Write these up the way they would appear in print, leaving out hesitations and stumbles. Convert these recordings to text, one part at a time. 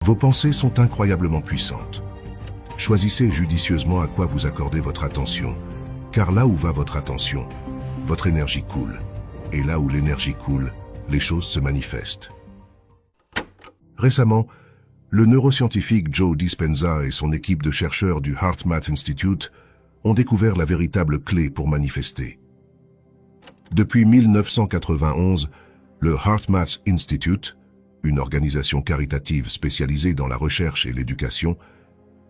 Vos pensées sont incroyablement puissantes. Choisissez judicieusement à quoi vous accordez votre attention, car là où va votre attention, votre énergie coule. Et là où l'énergie coule, les choses se manifestent. Récemment, le neuroscientifique Joe Dispenza et son équipe de chercheurs du HeartMath Institute ont découvert la véritable clé pour manifester. Depuis 1991, le HeartMath Institute, une organisation caritative spécialisée dans la recherche et l'éducation,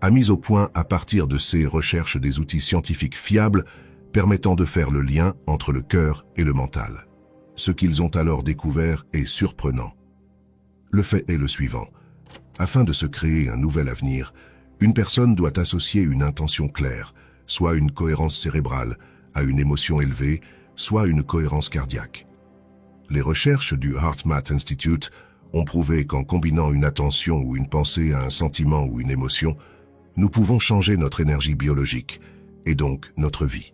a mis au point à partir de ces recherches des outils scientifiques fiables permettant de faire le lien entre le cœur et le mental. Ce qu'ils ont alors découvert est surprenant. Le fait est le suivant. Afin de se créer un nouvel avenir, une personne doit associer une intention claire, soit une cohérence cérébrale, à une émotion élevée, soit une cohérence cardiaque. Les recherches du HeartMath Institute ont prouvé qu'en combinant une attention ou une pensée à un sentiment ou une émotion, nous pouvons changer notre énergie biologique, et donc notre vie.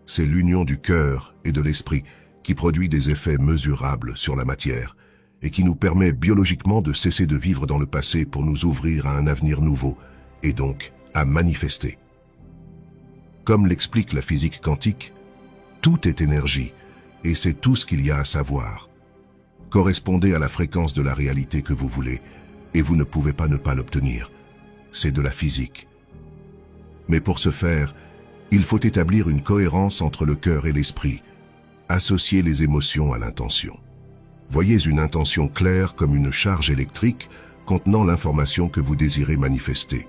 C'est l'union du cœur et de l'esprit qui produit des effets mesurables sur la matière, et qui nous permet biologiquement de cesser de vivre dans le passé pour nous ouvrir à un avenir nouveau, et donc à manifester. Comme l'explique la physique quantique, tout est énergie, et c'est tout ce qu'il y a à savoir. Correspondez à la fréquence de la réalité que vous voulez, et vous ne pouvez pas ne pas l'obtenir. C'est de la physique. Mais pour ce faire, il faut établir une cohérence entre le cœur et l'esprit, associer les émotions à l'intention. Voyez une intention claire comme une charge électrique contenant l'information que vous désirez manifester,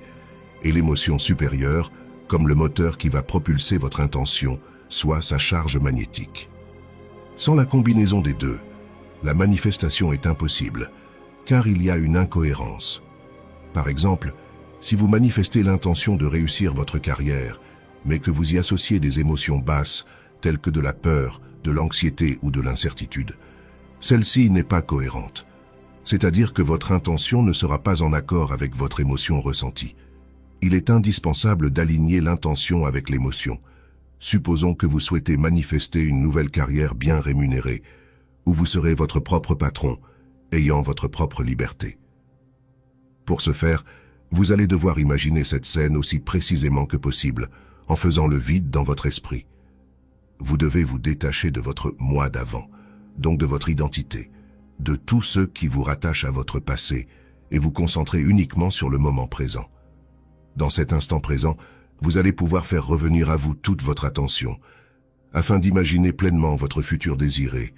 et l'émotion supérieure comme le moteur qui va propulser votre intention, soit sa charge magnétique. Sans la combinaison des deux, la manifestation est impossible, car il y a une incohérence. Par exemple, si vous manifestez l'intention de réussir votre carrière, mais que vous y associez des émotions basses, telles que de la peur, de l'anxiété ou de l'incertitude, celle-ci n'est pas cohérente. C'est-à-dire que votre intention ne sera pas en accord avec votre émotion ressentie. Il est indispensable d'aligner l'intention avec l'émotion. Supposons que vous souhaitez manifester une nouvelle carrière bien rémunérée, où vous serez votre propre patron, ayant votre propre liberté. Pour ce faire, vous allez devoir imaginer cette scène aussi précisément que possible, en faisant le vide dans votre esprit. Vous devez vous détacher de votre « moi d'avant », donc de votre identité, de tous ceux qui vous rattachent à votre passé, et vous concentrer uniquement sur le moment présent. Dans cet instant présent, vous allez pouvoir faire revenir à vous toute votre attention, afin d'imaginer pleinement votre futur désiré,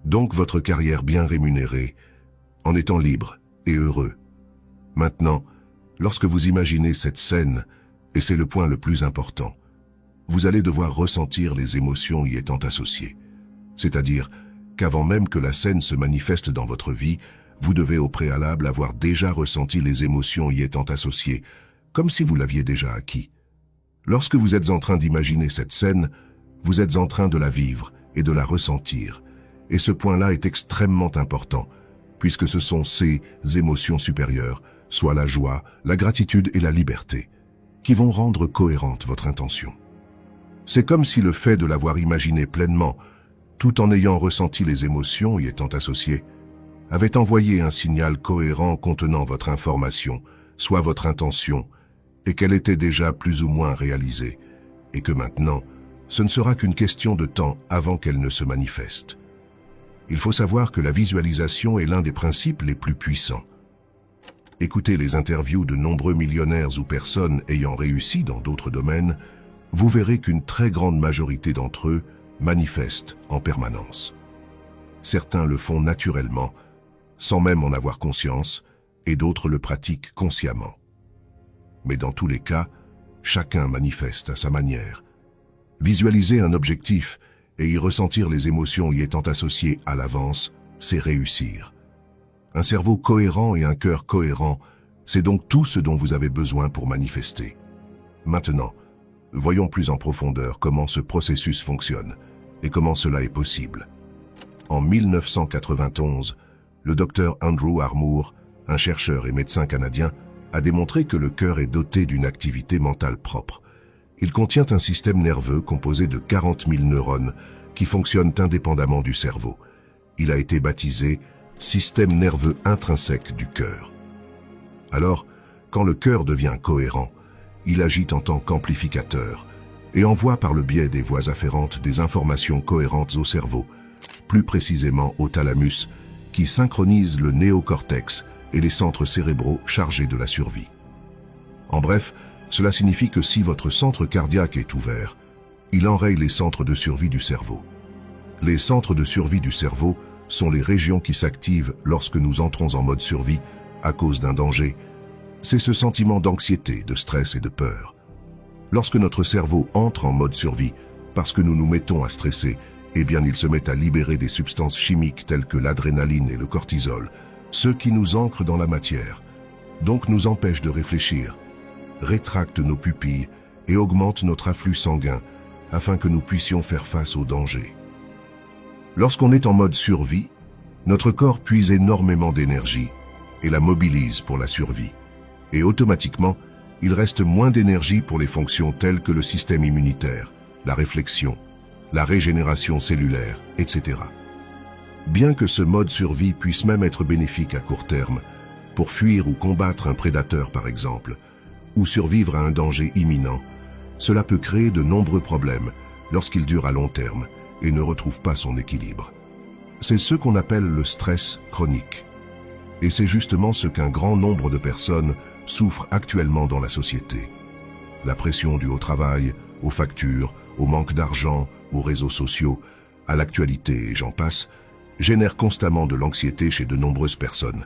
donc votre carrière bien rémunérée, en étant libre et heureux. Maintenant, lorsque vous imaginez cette scène, et c'est le point le plus important, vous allez devoir ressentir les émotions y étant associées. C'est-à-dire qu'avant même que la scène se manifeste dans votre vie, vous devez au préalable avoir déjà ressenti les émotions y étant associées, comme si vous l'aviez déjà acquis. Lorsque vous êtes en train d'imaginer cette scène, vous êtes en train de la vivre et de la ressentir. Et ce point-là est extrêmement important, puisque ce sont ces émotions supérieures, soit la joie, la gratitude et la liberté, qui vont rendre cohérente votre intention. C'est comme si le fait de l'avoir imaginé pleinement, tout en ayant ressenti les émotions y étant associées, avait envoyé un signal cohérent contenant votre information, soit votre intention, et qu'elle était déjà plus ou moins réalisée, et que maintenant, ce ne sera qu'une question de temps avant qu'elle ne se manifeste. Il faut savoir que la visualisation est l'un des principes les plus puissants. Écoutez les interviews de nombreux millionnaires ou personnes ayant réussi dans d'autres domaines, vous verrez qu'une très grande majorité d'entre eux manifestent en permanence. Certains le font naturellement, sans même en avoir conscience, et d'autres le pratiquent consciemment. Mais dans tous les cas, chacun manifeste à sa manière. Visualiser un objectif et y ressentir les émotions y étant associées à l'avance, c'est réussir. Un cerveau cohérent et un cœur cohérent, c'est donc tout ce dont vous avez besoin pour manifester. Maintenant, voyons plus en profondeur comment ce processus fonctionne et comment cela est possible. En 1991, le docteur Andrew Armour, un chercheur et médecin canadien, a démontré que le cœur est doté d'une activité mentale propre. Il contient un système nerveux composé de 40 000 neurones qui fonctionnent indépendamment du cerveau. Il a été baptisé « système nerveux intrinsèque du cœur ». Alors, quand le cœur devient cohérent, il agit en tant qu'amplificateur et envoie par le biais des voies afférentes des informations cohérentes au cerveau, plus précisément au thalamus, qui synchronise le néocortex et les centres cérébraux chargés de la survie. En bref, cela signifie que si votre centre cardiaque est ouvert, il enraye les centres de survie du cerveau. Les centres de survie du cerveau sont les régions qui s'activent lorsque nous entrons en mode survie à cause d'un danger. C'est ce sentiment d'anxiété, de stress et de peur. Lorsque notre cerveau entre en mode survie, parce que nous nous mettons à stresser, eh bien il se met à libérer des substances chimiques telles que l'adrénaline et le cortisol, ceux qui nous ancrent dans la matière, donc nous empêchent de réfléchir, rétractent nos pupilles et augmentent notre afflux sanguin afin que nous puissions faire face aux dangers. Lorsqu'on est en mode survie, notre corps puise énormément d'énergie et la mobilise pour la survie. Et automatiquement, il reste moins d'énergie pour les fonctions telles que le système immunitaire, la réflexion, la régénération cellulaire, etc. Bien que ce mode survie puisse même être bénéfique à court terme, pour fuir ou combattre un prédateur par exemple, ou survivre à un danger imminent, cela peut créer de nombreux problèmes lorsqu'il dure à long terme et ne retrouve pas son équilibre. C'est ce qu'on appelle le stress chronique. Et c'est justement ce qu'un grand nombre de personnes souffrent actuellement dans la société. La pression due au travail, aux factures, au manque d'argent, aux réseaux sociaux, à l'actualité et j'en passe, génère constamment de l'anxiété chez de nombreuses personnes.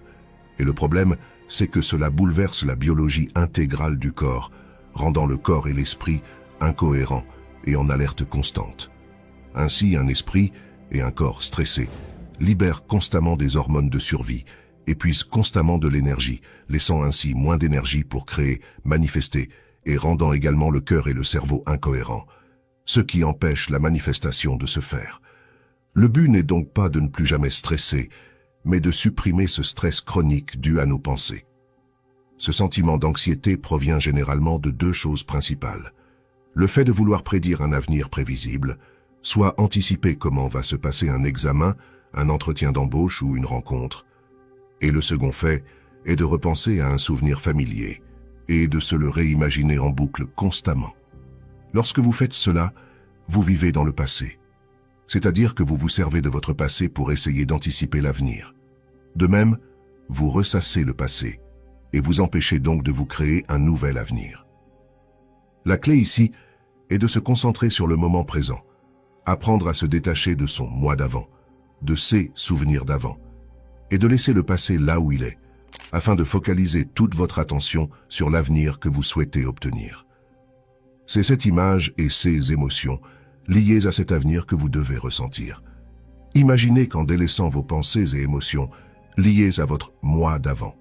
Et le problème, c'est que cela bouleverse la biologie intégrale du corps, rendant le corps et l'esprit incohérents et en alerte constante. Ainsi, un esprit et un corps stressés libèrent constamment des hormones de survie, épuisent constamment de l'énergie, laissant ainsi moins d'énergie pour créer, manifester et rendant également le cœur et le cerveau incohérents, ce qui empêche la manifestation de se faire. Le but n'est donc pas de ne plus jamais stresser, mais de supprimer ce stress chronique dû à nos pensées. Ce sentiment d'anxiété provient généralement de deux choses principales. Le fait de vouloir prédire un avenir prévisible, soit anticiper comment va se passer un examen, un entretien d'embauche ou une rencontre. Et le second fait est de repenser à un souvenir familier et de se le réimaginer en boucle constamment. Lorsque vous faites cela, vous vivez dans le passé. C'est-à-dire que vous vous servez de votre passé pour essayer d'anticiper l'avenir. De même, vous ressassez le passé et vous empêchez donc de vous créer un nouvel avenir. La clé ici est de se concentrer sur le moment présent, apprendre à se détacher de son moi d'avant, de ses souvenirs d'avant, et de laisser le passé là où il est, afin de focaliser toute votre attention sur l'avenir que vous souhaitez obtenir. C'est cette image et ces émotions liées à cet avenir que vous devez ressentir. Imaginez qu'en délaissant vos pensées et émotions liées à votre moi d'avant,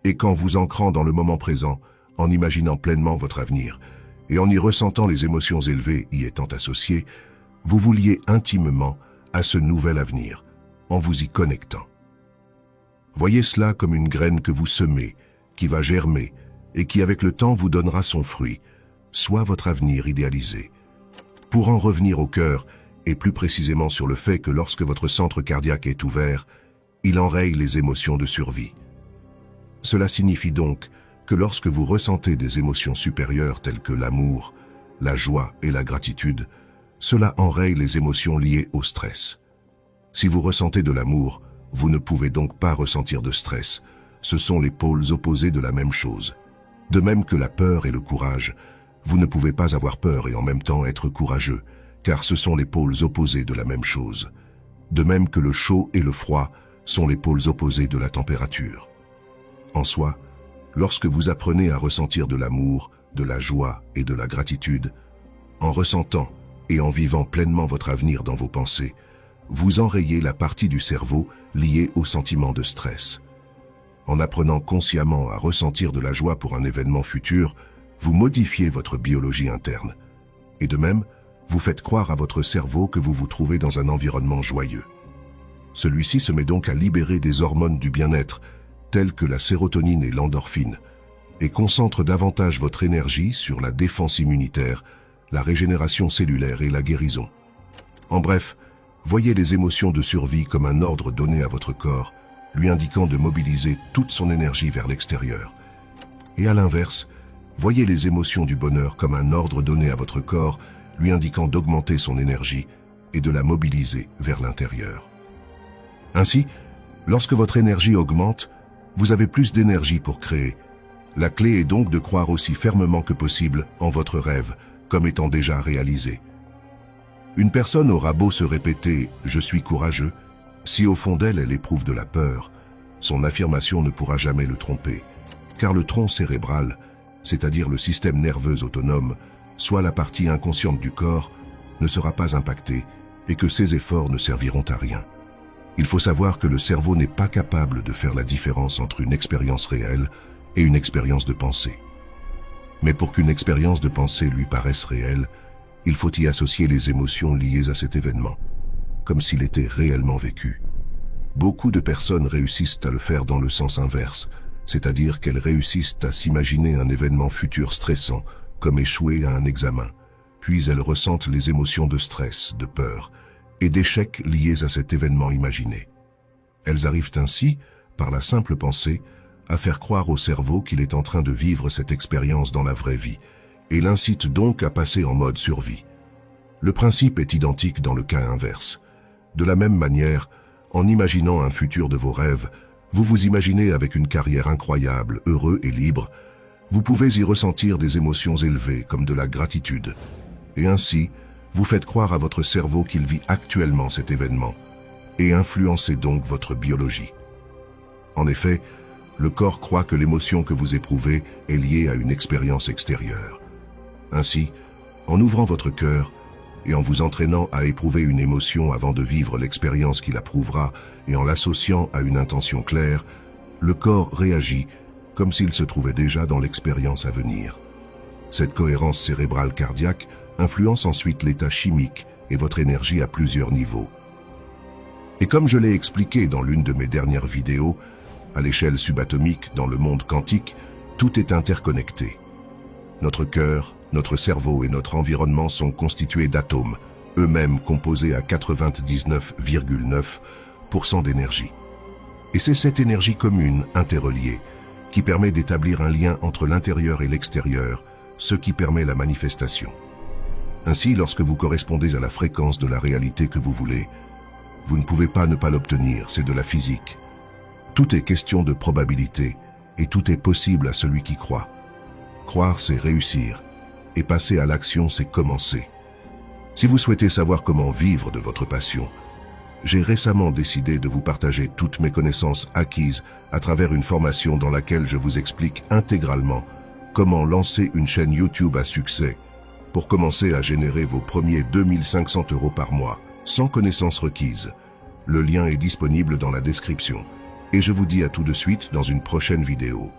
et qu'en vous ancrant dans le moment présent, en imaginant pleinement votre avenir, et en y ressentant les émotions élevées y étant associées, vous vous liez intimement à ce nouvel avenir, en vous y connectant. Voyez cela comme une graine que vous semez, qui va germer, et qui avec le temps vous donnera son fruit, soit votre avenir idéalisé. Pour en revenir au cœur, et plus précisément sur le fait que lorsque votre centre cardiaque est ouvert, il enraye les émotions de survie. Cela signifie donc que lorsque vous ressentez des émotions supérieures telles que l'amour, la joie et la gratitude, cela enraye les émotions liées au stress. Si vous ressentez de l'amour, vous ne pouvez donc pas ressentir de stress. Ce sont les pôles opposés de la même chose. De même que la peur et le courage, vous ne pouvez pas avoir peur et en même temps être courageux, car ce sont les pôles opposés de la même chose. De même que le chaud et le froid sont les pôles opposés de la température. En soi, lorsque vous apprenez à ressentir de l'amour, de la joie et de la gratitude, en ressentant et en vivant pleinement votre avenir dans vos pensées, vous enrayez la partie du cerveau liée au sentiment de stress. En apprenant consciemment à ressentir de la joie pour un événement futur, vous modifiez votre biologie interne. Et de même, vous faites croire à votre cerveau que vous vous trouvez dans un environnement joyeux. Celui-ci se met donc à libérer des hormones du bien-être, telles que la sérotonine et l'endorphine, et concentre davantage votre énergie sur la défense immunitaire, la régénération cellulaire et la guérison. En bref, voyez les émotions de survie comme un ordre donné à votre corps, lui indiquant de mobiliser toute son énergie vers l'extérieur, Et à l'inverse, voyez les émotions du bonheur comme un ordre donné à votre corps, lui indiquant d'augmenter son énergie et de la mobiliser vers l'intérieur. Ainsi, lorsque votre énergie augmente, vous avez plus d'énergie pour créer. La clé est donc de croire aussi fermement que possible en votre rêve, comme étant déjà réalisé. Une personne aura beau se répéter « je suis courageux », si au fond d'elle elle éprouve de la peur, son affirmation ne pourra jamais le tromper, car le tronc cérébral, c'est-à-dire le système nerveux autonome, soit la partie inconsciente du corps, ne sera pas impacté et que ses efforts ne serviront à rien. Il faut savoir que le cerveau n'est pas capable de faire la différence entre une expérience réelle et une expérience de pensée. Mais pour qu'une expérience de pensée lui paraisse réelle, il faut y associer les émotions liées à cet événement, comme s'il était réellement vécu. Beaucoup de personnes réussissent à le faire dans le sens inverse, c'est-à-dire qu'elles réussissent à s'imaginer un événement futur stressant, comme échouer à un examen, puis elles ressentent les émotions de stress, de peur et d'échec liées à cet événement imaginé. Elles arrivent ainsi, par la simple pensée, à faire croire au cerveau qu'il est en train de vivre cette expérience dans la vraie vie, et l'incitent donc à passer en mode survie. Le principe est identique dans le cas inverse. De la même manière, en imaginant un futur de vos rêves, vous vous imaginez avec une carrière incroyable, heureux et libre. Vous pouvez y ressentir des émotions élevées comme de la gratitude. Et ainsi, vous faites croire à votre cerveau qu'il vit actuellement cet événement et influencez donc votre biologie. En effet, le corps croit que l'émotion que vous éprouvez est liée à une expérience extérieure. Ainsi, en ouvrant votre cœur et en vous entraînant à éprouver une émotion avant de vivre l'expérience qui la prouvera et en l'associant à une intention claire, le corps réagit comme s'il se trouvait déjà dans l'expérience à venir. Cette cohérence cérébrale cardiaque influence ensuite l'état chimique et votre énergie à plusieurs niveaux. Et comme je l'ai expliqué dans l'une de mes dernières vidéos, à l'échelle subatomique, dans le monde quantique, tout est interconnecté. Notre cœur, notre cerveau et notre environnement sont constitués d'atomes, eux-mêmes composés à 99,9% d'énergie. Et c'est cette énergie commune, interreliée, qui permet d'établir un lien entre l'intérieur et l'extérieur, ce qui permet la manifestation. Ainsi, lorsque vous correspondez à la fréquence de la réalité que vous voulez, vous ne pouvez pas ne pas l'obtenir, c'est de la physique. Tout est question de probabilité, et tout est possible à celui qui croit. Croire, c'est réussir, et passer à l'action, c'est commencer. Si vous souhaitez savoir comment vivre de votre passion, j'ai récemment décidé de vous partager toutes mes connaissances acquises à travers une formation dans laquelle je vous explique intégralement comment lancer une chaîne YouTube à succès pour commencer à générer vos premiers 2500 € par mois, sans connaissances requises. Le lien est disponible dans la description. Et je vous dis à tout de suite dans une prochaine vidéo.